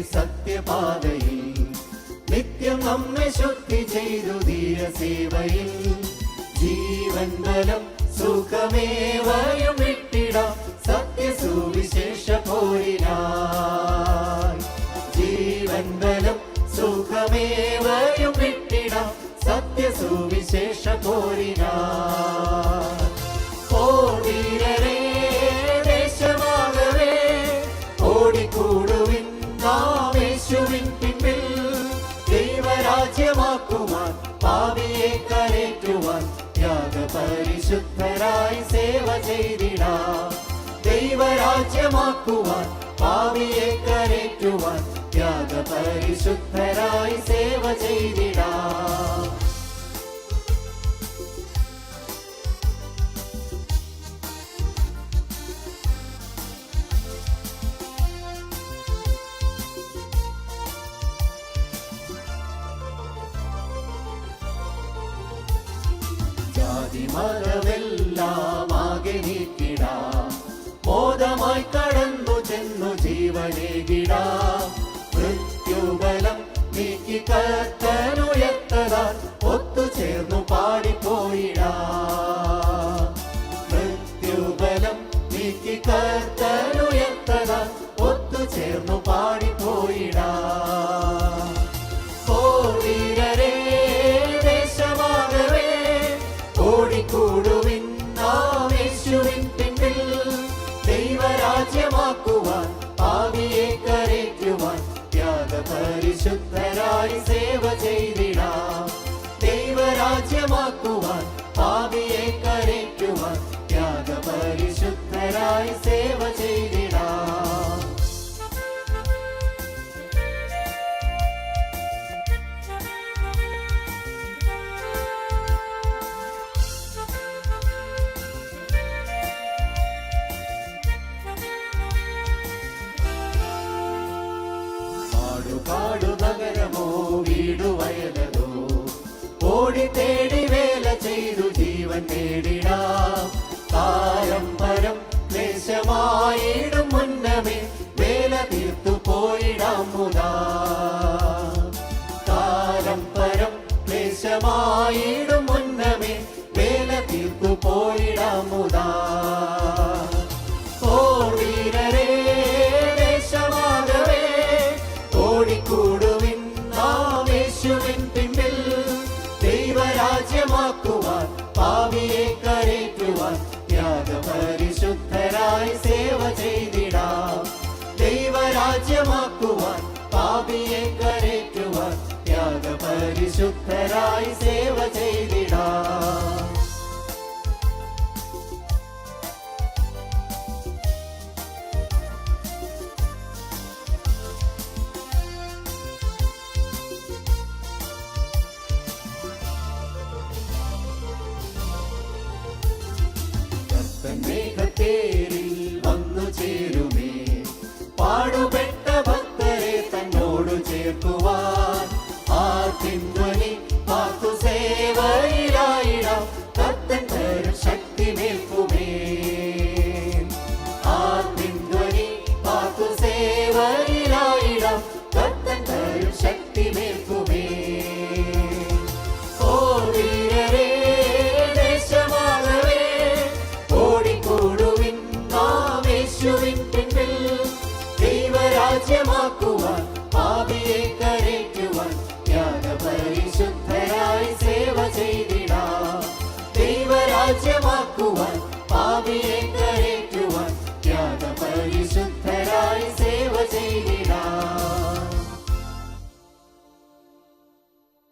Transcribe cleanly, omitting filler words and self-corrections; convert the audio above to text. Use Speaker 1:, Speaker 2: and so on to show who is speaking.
Speaker 1: സത്യപാതയിൽ നിത്യം നമ്മെ ശുദ്ധി ചെയ്തു ധീര സേവയിൽ ജീവൻ ബലം സുഖമേവയും വിട്ടിടാം സത്യസുവിശേഷ പോരിനായി ജീവൻ ബലം സുഖമേവയും വിട്ടിടാം സത്യസുവിശേഷ പോരിനായി ഓടിരേ ദേശമാകവേ ഓടിക്കൂടുവിൻ നാം യേശുവിൻ പിന്നിൽ ദൈവരാജ്യമാക്കുവാൻ പാപിയെ കരേറ്റുവാൻ ത്യാഗപരിശുദ്ധരായി സേവ ചെയ്തിടാം ദൈവരാജ്യമാക്കുവാൻ പാപിയെ കരേറ്റുവാൻ ത്യാഗപരിശുദ്ധരായി സേവ ചെയ്തിടാം മതമെല്ലാം ആകെ നീക്കിടാം മോദമായി കടന്നു ചെന്നു ജീവനേകിടാം മൃത്യുബലം നീക്കി കർത്തനുയർത്തതാൽ ഒത്തുചേർന്നു പാടിപ്പോയിടാം മൃത്യുബലം നീക്കി കർത്തനുയർത്തതാൽ ഒത്തുചേർന്നു പാടിപ്പോയിടാം ഓടിരേ ദേശമാകവേ ഓടിക്കൂടുവിൻ നാം യേശുവിൻ പിന്നിൽ ദൈവരാജ്യമാക്കുവാൻ പാപിയെ കരേറ്റുവാൻ ത്യാഗപരിശുദ്ധരായി സേവ ചെയ്തിടാം ദൈവരാജ്യമാക്കുവാൻ പാപിയെ കരേറ്റുവാൻ ത്യാഗപരിശുദ്ധരായി സേവ ചെയ്തിടാം കാടു നഗരമോ വീടു വയലതോ ഓടി തേടി വേല ചെയ്തു ജീവൻ നേടിടാം പാരമ്പരം ക്ലേശമായിടും മുന്നമേ വേല തീർത്തു പോയിടാം മുതാ പാരമ്പരം ക്ലേശമായിടും മുന്നമേ വേല തീർത്തു പോയിടാം മുതാ ഓടിരേ ദേശമാകവേ ഓടിക്കൂടുവിൻ നാം യേശുവിൻ പിന്നിൽ ദൈവരാജ്യമാക്കുവാൻ പാപിയെ കരേറ്റുവാൻ ത്യാഗപരിശുദ്ധരായി സേവ ചെയ്തിടാം ദൈവരാജ്യമാക്കുവാൻ പാപിയെ കരേറ്റുവാൻ ത്യാഗപരിശുദ്ധരായി സേവ ചെയ്തിടാം മേഘത്തേരിൽ വന്നു ചേരുമേ പാടുപെട്ട ഭക്തരെ തന്നോട് ചേർക്കുവാൻ ആർത്തിധ്വനി പാർത്തു സേവയിലായിടാം കർത്തൻ തരും ശക്തി മേൽക്കുമേ ആർത്തിധ്വനി പാർത്തു സേവയിലായിടാം കർത്തൻ തരും ശക്തി മേൽക്കുമേ ഓടിരേ ദേശമാകവേ ഓടിക്കൂടുവിൻ നാം യേശുവിൻ പിന്നിൽ ദൈവരാജ്യമാക്കുവാൻ പാപിയെ കരേറ്റുവാൻ ത്യാഗപരിശുദ്ധരായി സേവ ചെയ്തിടാം ദൈവരാജ്യമാക്കുവാൻ പാപിയെ